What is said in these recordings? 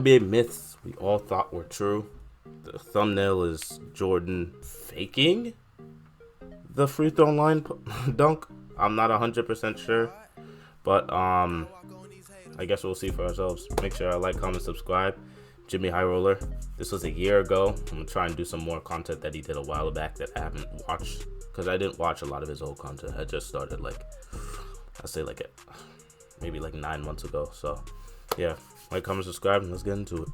NBA myths we all thought were true. The thumbnail is Jordan faking the free throw line dunk. I'm not 100% sure, but I guess we'll see for ourselves. Make sure I like, comment, subscribe. Jimmy High Roller. This was a year ago. I'm gonna try and do some more content that he did a while back that I haven't watched, because I didn't watch a lot of his old content. I just started maybe 9 months ago. So yeah, like, comment, subscribe, and let's get into it.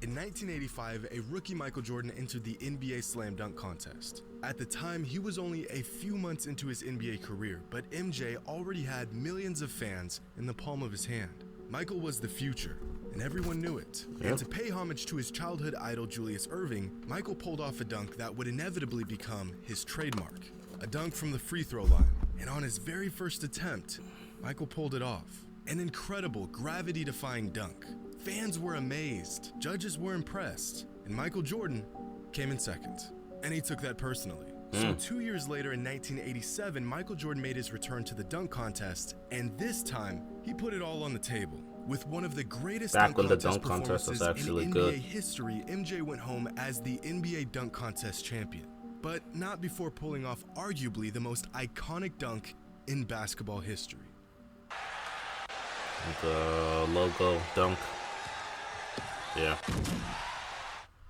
In 1985, a rookie Michael Jordan entered the NBA Slam Dunk Contest. At the time, he was only a few months into his NBA career, but MJ already had millions of fans in the palm of his hand. Michael was the future, and everyone knew it. Yep. And to pay homage to his childhood idol Julius Erving, Michael pulled off a dunk that would inevitably become his trademark. A dunk from the free throw line. And on his very first attempt, Michael pulled it off. An incredible, gravity-defying dunk. Fans were amazed, judges were impressed, and Michael Jordan came in second. And he took that personally. So 2 years later, in 1987, Michael Jordan made his return to the dunk contest, and this time, he put it all on the table. With one of the greatest Back when the dunk dunk contest was performances actually in good. NBA history, MJ went home as the NBA dunk contest champion. But not before pulling off arguably the most iconic dunk in basketball history. The logo dunk. Yeah.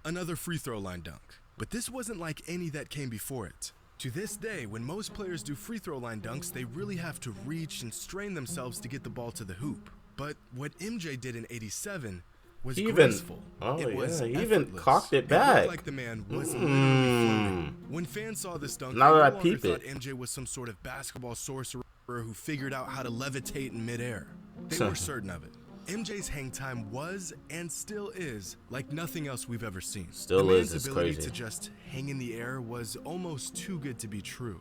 Another free throw line dunk. But this wasn't like any that came before it. To this day, when most players do free throw line dunks, they really have to reach and strain themselves to get the ball to the hoop. But what MJ did in 87 was graceful. It was he even effortless. cocked it It back. looked like the man was literally floating. When fans saw this dunk, Now they that no I longer peep thought it. MJ was some sort of basketball sorcerer who figured out how to levitate in midair. They were certain of it. MJ's hang time was and still is like nothing else we've ever seen. Still the is, man's it's ability crazy. to just hang in the air was almost too good to be true.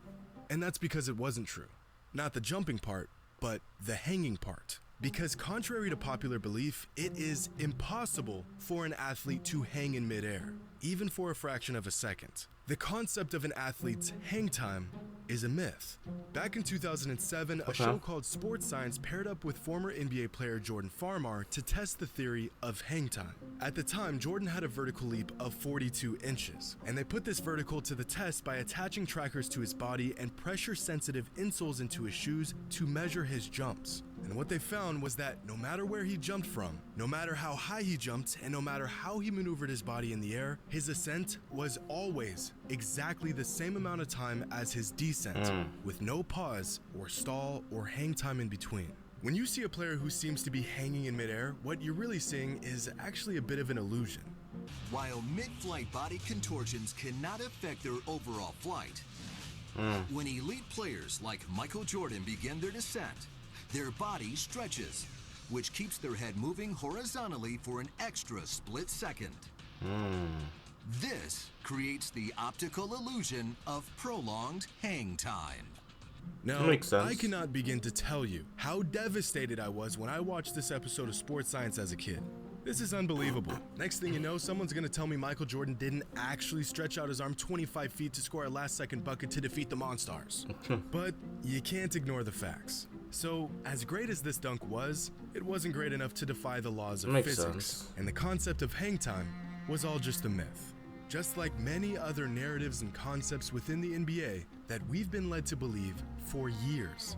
And that's because it wasn't true. Not the jumping part, but the hanging part. Because contrary to popular belief, it is impossible for an athlete to hang in midair, even for a fraction of a second. The concept of an athlete's hang time is a myth. Back in 2007, a show called Sports Science paired up with former NBA player Jordan Farmar to test the theory of hang time. At the time, Jordan had a vertical leap of 42 inches, and they put this vertical to the test by attaching trackers to his body and pressure-sensitive insoles into his shoes to measure his jumps. And what they found was that no matter where he jumped from, no matter how high he jumped, and no matter how he maneuvered his body in the air, his ascent was always exactly the same amount of time as his descent, with no pause or stall or hang time in between. When you see a player who seems to be hanging in midair, what you're really seeing is actually a bit of an illusion. While mid-flight body contortions cannot affect their overall flight, when elite players like Michael Jordan begin their descent, their body stretches, which keeps their head moving horizontally for an extra split second. This creates the optical illusion of prolonged hang time. Now, That makes sense. I cannot begin to tell you how devastated I was when I watched this episode of Sports Science as a kid. This is unbelievable. Next thing you know, someone's gonna tell me Michael Jordan didn't actually stretch out his arm 25 feet to score a last-second bucket to defeat the Monstars. But you can't ignore the facts. So, as great as this dunk was, it wasn't great enough to defy the laws of Makes physics. sense. And the concept of hang time was all just a myth. Just like many other narratives and concepts within the NBA that we've been led to believe for years.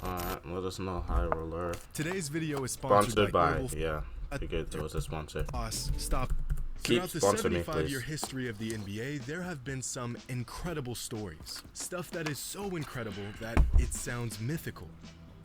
Alright, let us know, High Roller. Today's video is Sponsored by, Herbal yeah. Figured there was a sponsor. Boss. Stop. Keep Throughout the sponsoring me, 75-year please. history of the NBA, there have been some incredible stories. Stuff that is so incredible that it sounds mythical.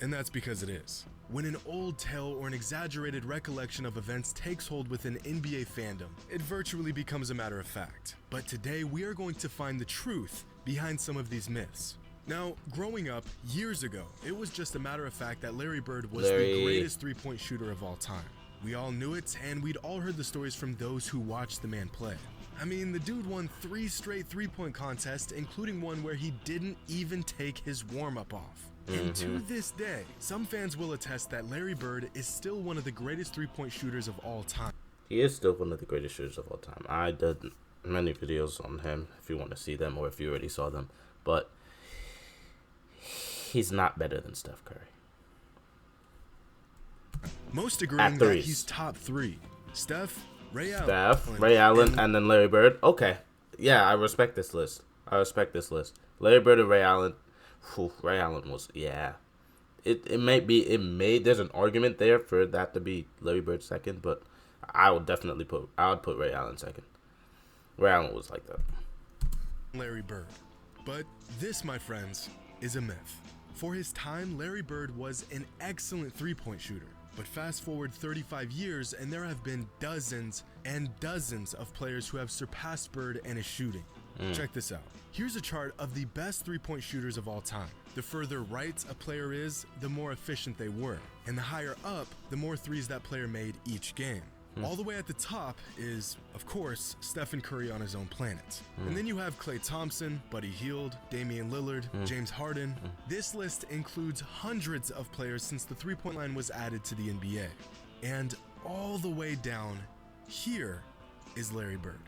And that's because it is. When an old tale or an exaggerated recollection of events takes hold within NBA fandom, it virtually becomes a matter of fact. But today, we are going to find the truth behind some of these myths. Now, growing up, years ago, it was just a matter of fact that Larry Bird was the greatest three-point shooter of all time. We all knew it, and we'd all heard the stories from those who watched the man play. I mean, the dude won 3 straight three-point contests, including one where he didn't even take his warm-up off. And to this day, some fans will attest that Larry Bird is still one of the greatest three-point shooters of all time. He is still one of the greatest shooters of all time. I did many videos on him if you want to see them or if you already saw them. But he's not better than Steph Curry. Most agreeing that threes. he's top 3. Steph, Ray Allen, and then Larry Bird. Okay. Yeah, I respect this list. Larry Bird and Ray Allen. Whew, Ray Allen was, yeah. It may there's an argument there for that to be Larry Bird second, but I would put Ray Allen second. Ray Allen was like that. Larry Bird. But this, my friends, is a myth. For his time, Larry Bird was an excellent three-point shooter. But fast forward 35 years, and there have been dozens and dozens of players who have surpassed Bird and his shooting. Check this out. Here's a chart of the best three-point shooters of all time. The further right a player is, the more efficient they were. And the higher up, the more threes that player made each game. All the way at the top is, of course, Stephen Curry on his own planet. And then you have Klay Thompson, Buddy Hield, Damian Lillard, James Harden. This list includes hundreds of players since the three-point line was added to the NBA. And all the way down here is Larry Bird.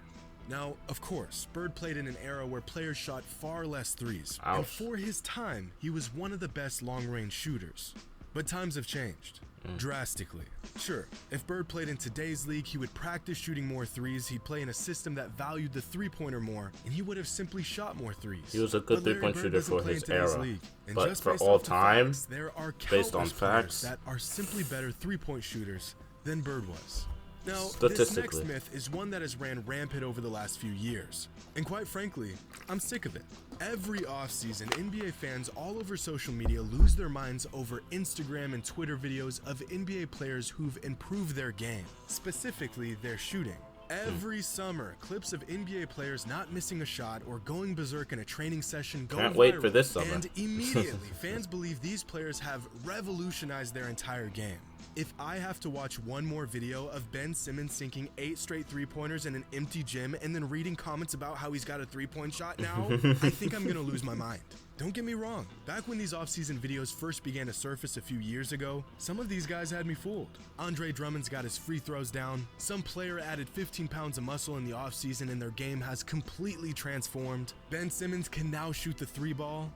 Now, of course, Bird played in an era where players shot far less threes. Ouch. And for his time, he was one of the best long-range shooters. But times have changed. Drastically. Sure, if Bird played in today's league, he would practice shooting more threes, he'd play in a system that valued the three-pointer more, and he would have simply shot more threes. He was a good three-point shooter for his era. And But just for based all off the time, facts, there are based on countless players facts, that are simply better three-point shooters than Bird was. Now, this statistically, next myth is one that has ran rampant over the last few years. And quite frankly, I'm sick of it. Every offseason, NBA fans all over social media lose their minds over Instagram and Twitter videos of NBA players who've improved their game, specifically their shooting. Every summer, clips of NBA players not missing a shot or going berserk in a training session go Can't viral. wait for this summer. And immediately, fans believe these players have revolutionized their entire game. If I have to watch one more video of Ben Simmons sinking 8 straight three-pointers in an empty gym and then reading comments about how he's got a three-point shot now, I think I'm gonna lose my mind. Don't get me wrong, back when these off-season videos first began to surface a few years ago, some of these guys had me fooled. Andre Drummond's got his free throws down, some player added 15 pounds of muscle in the off-season and their game has completely transformed. Ben Simmons can now shoot the three ball.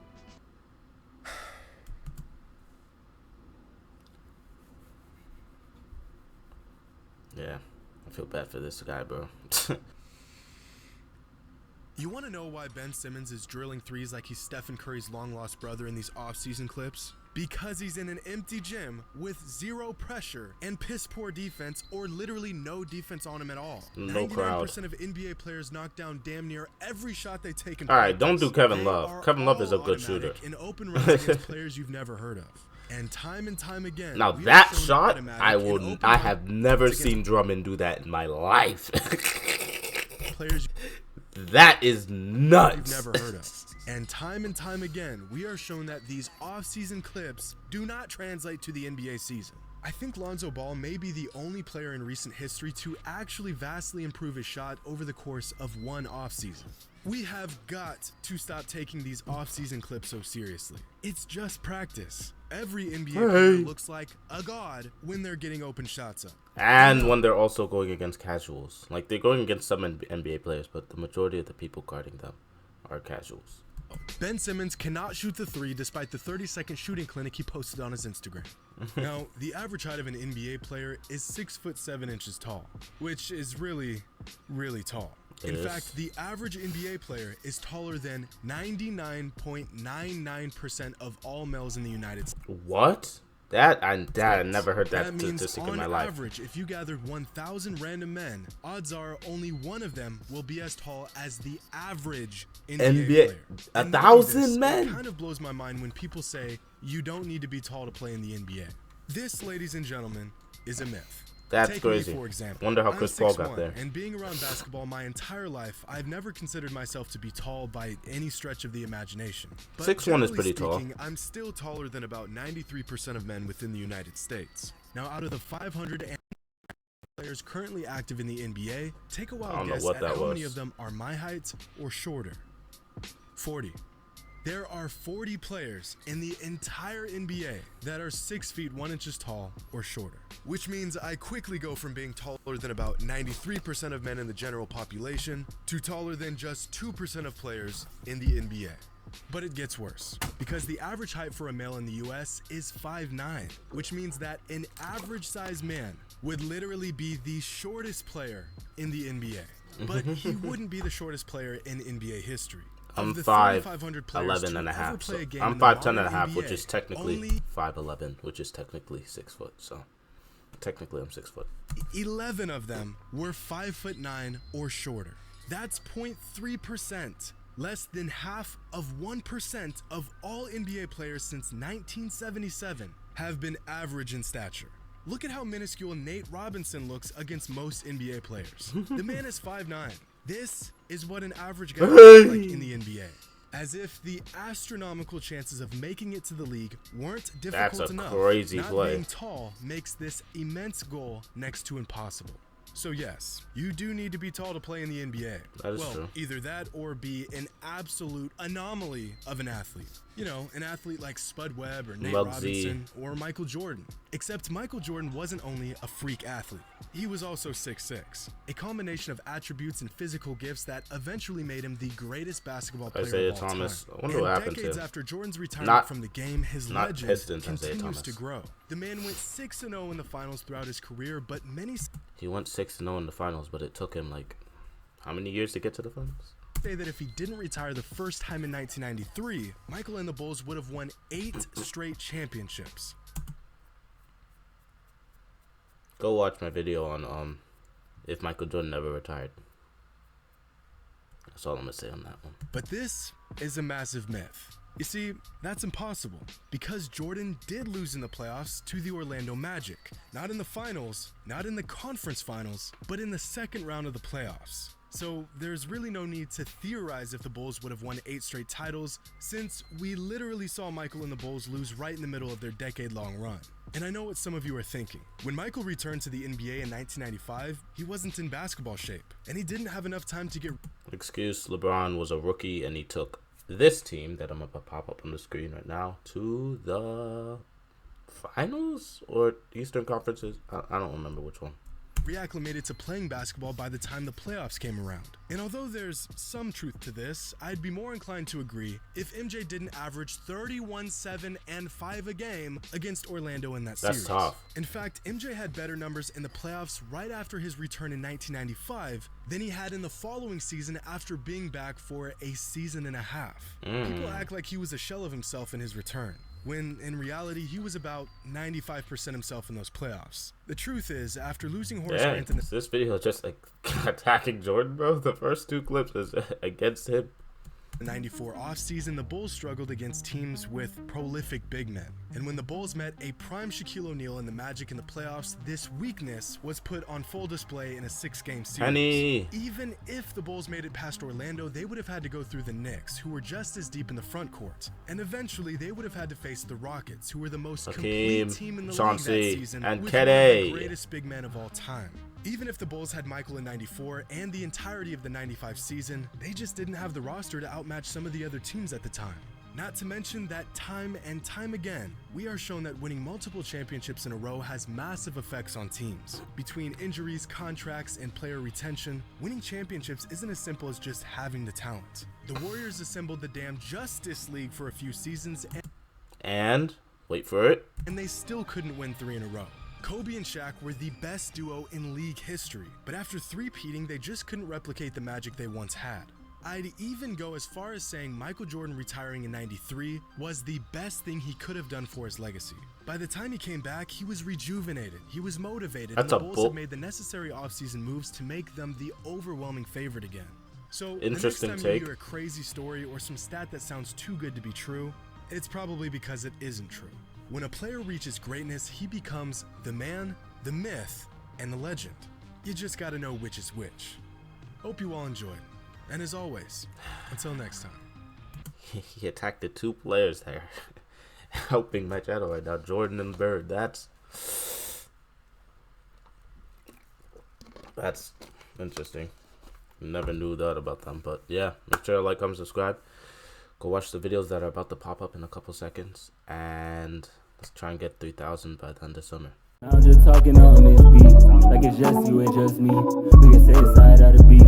yeah, I feel bad for this guy, bro. You want to know why Ben Simmons is drilling threes like he's Stephen Curry's long-lost brother in these off-season clips? Because he's in an empty gym with zero pressure and piss-poor defense or literally no defense on him at all. No crowd. 99% of NBA players knock down damn near every shot they take in All right, practice. don't do Kevin They Love. are Kevin Love is a all good shooter. automatic in open runs against players you've never heard of. And time again. Now we that have shown shot, automatic I in open I runs have never against seen Drummond do that in my life. players That is you've nuts. never heard of. And time again, we are shown that these off-season clips do not translate to the NBA season. I think Lonzo Ball may be the only player in recent history to actually vastly improve his shot over the course of one offseason. We have got to stop taking these off-season clips so seriously. It's just practice. Every NBA player looks like a god when they're getting open shots up. And when they're also going against casuals. Like, they're going against some NBA players, but the majority of the people guarding them are casuals. Ben Simmons cannot shoot the three despite the 30-second shooting clinic he posted on his Instagram. Now, the average height of an NBA player is 6'7" tall, which is really, really tall. In fact, the average NBA player is taller than 99.99% of all males in the United States. What? I never heard that That means, statistic in on my life. average, if you gathered 1,000 random men, odds are only one of them will be as tall as the average NBA player. A And knowing 1,000 this, men? It kind of blows my mind when people say you don't need to be tall to play in the NBA. This, ladies and gentlemen, is a myth. That's Take crazy. Me, for example. Wonder how I'm Chris Paul 6'1", got there. And being around basketball my entire life, I've never considered myself to be tall by any stretch of the imagination. But 6'1" is generally pretty tall. speaking, I'm still taller than about 93% of men within the United States. Now, out of the 500 players currently active in the NBA, take a I wild don't know guess what at that how many was. of them are my height or shorter. 40. There are 40 players in the entire NBA that are 6 feet 1 inches tall or shorter, which means I quickly go from being taller than about 93% of men in the general population to taller than just 2% of players in the NBA. But it gets worse, because the average height for a male in the US is 5'9", which means that an average-sized man would literally be the shortest player in the NBA. But he wouldn't be the shortest player in NBA history. I'm 5'11" and a half. So I'm 5'10" and a half, which is technically 5'11", which is technically 6 foot. So technically I'm 6 foot. 11 of them were 5'9" or shorter. That's 0.3%. Less than half of 1% of all NBA players since 1977 have been average in stature. Look at how minuscule Nate Robinson looks against most NBA players. The man is 5'9". This is what an average guy looks like in the NBA. As if the astronomical chances of making it to the league weren't difficult enough. That's a crazy Not play. being tall makes this immense goal next to impossible. So yes, you do need to be tall to play in the NBA. That is true. Either that or be an absolute anomaly of an athlete. You know, an athlete like Spud Webb or Nate Robinson or Michael Jordan. Except Michael Jordan wasn't only a freak athlete. He was also 6'6", a combination of attributes and physical gifts that eventually made him the greatest basketball player Isaiah of all Thomas. time. I wonder what happened to decades him. after Jordan's retirement from the game, his legend Pistons, continues to grow. The man went 6-0 in the finals throughout his career, but many He went 6-0 in the finals, but it took him like how many years to get to the finals? say that if he didn't retire the first time in 1993, Michael and the Bulls would have won 8 straight championships. Go watch my video on if Michael Jordan never retired. That's all I'm gonna say on that one. But this is a massive myth. You see, that's impossible, because Jordan did lose in the playoffs to the Orlando Magic. Not in the finals, not in the conference finals, but in the second round of the playoffs. So there's really no need to theorize if the Bulls would have won 8 straight titles, since we literally saw Michael and the Bulls lose right in the middle of their decade-long run. And I know what some of you are thinking. When Michael returned to the NBA in 1995, he wasn't in basketball shape, and he didn't have enough time to get... Excuse, LeBron was a rookie and he took this team that I'm gonna pop up on the screen right now to the finals or Eastern Conferences. I don't remember which one. Reacclimated to playing basketball by the time the playoffs came around. And although there's some truth to this, I'd be more inclined to agree if MJ didn't average 31, 7, and 5 a game against Orlando in that series. That's tough. In fact, MJ had better numbers in the playoffs right after his return in 1995 than he had in the following season after being back for a season and a half. People act like he was a shell of himself in his return, when in reality he was about 95% himself in those playoffs. The truth is, after losing Horace Grant in this video is just like attacking Jordan, bro. The first 2 clips is against him. the 94 offseason, the Bulls struggled against teams with prolific big men. And when the Bulls met a prime Shaquille O'Neal and the Magic in the playoffs, this weakness was put on full display in a 6-game series. Even if the Bulls made it past Orlando, they would have had to go through the Knicks, who were just as deep in the front court. And eventually, they would have had to face the Rockets, who were the most complete team in the league that season, and with one of the greatest big men of all time. Even if the Bulls had Michael in 94 and the entirety of the 95 season, they just didn't have the roster to outmatch some of the other teams at the time. Not to mention that time and time again, we are shown that winning multiple championships in a row has massive effects on teams. Between injuries, contracts, and player retention, winning championships isn't as simple as just having the talent. The Warriors assembled the damn Justice League for a few seasons and wait for it, and they still couldn't win 3 in a row. Kobe and Shaq were the best duo in league history, but after three-peating, they just couldn't replicate the magic they once had. I'd even go as far as saying Michael Jordan retiring in 93 was the best thing he could have done for his legacy. By the time he came back, he was rejuvenated, he was motivated, and the Bulls had made the necessary offseason moves to make them the overwhelming favorite again. So the next time you hear a crazy story or some stat that sounds too good to be true, it's probably because it isn't true. When a player reaches greatness, he becomes the man, the myth, and the legend. You just gotta know which is which. Hope you all enjoyed. And as always, until next time. He attacked the 2 players there. Helping match out right now. Jordan and Bird. That's interesting. Never knew that about them. But yeah, make sure to like, comment, subscribe. Go watch the videos that are about to pop up in a couple seconds. And let's try and get 3,000 by the end of summer. I'm just talking on this beat. Like it's just you and just me. We can say the side of the beef.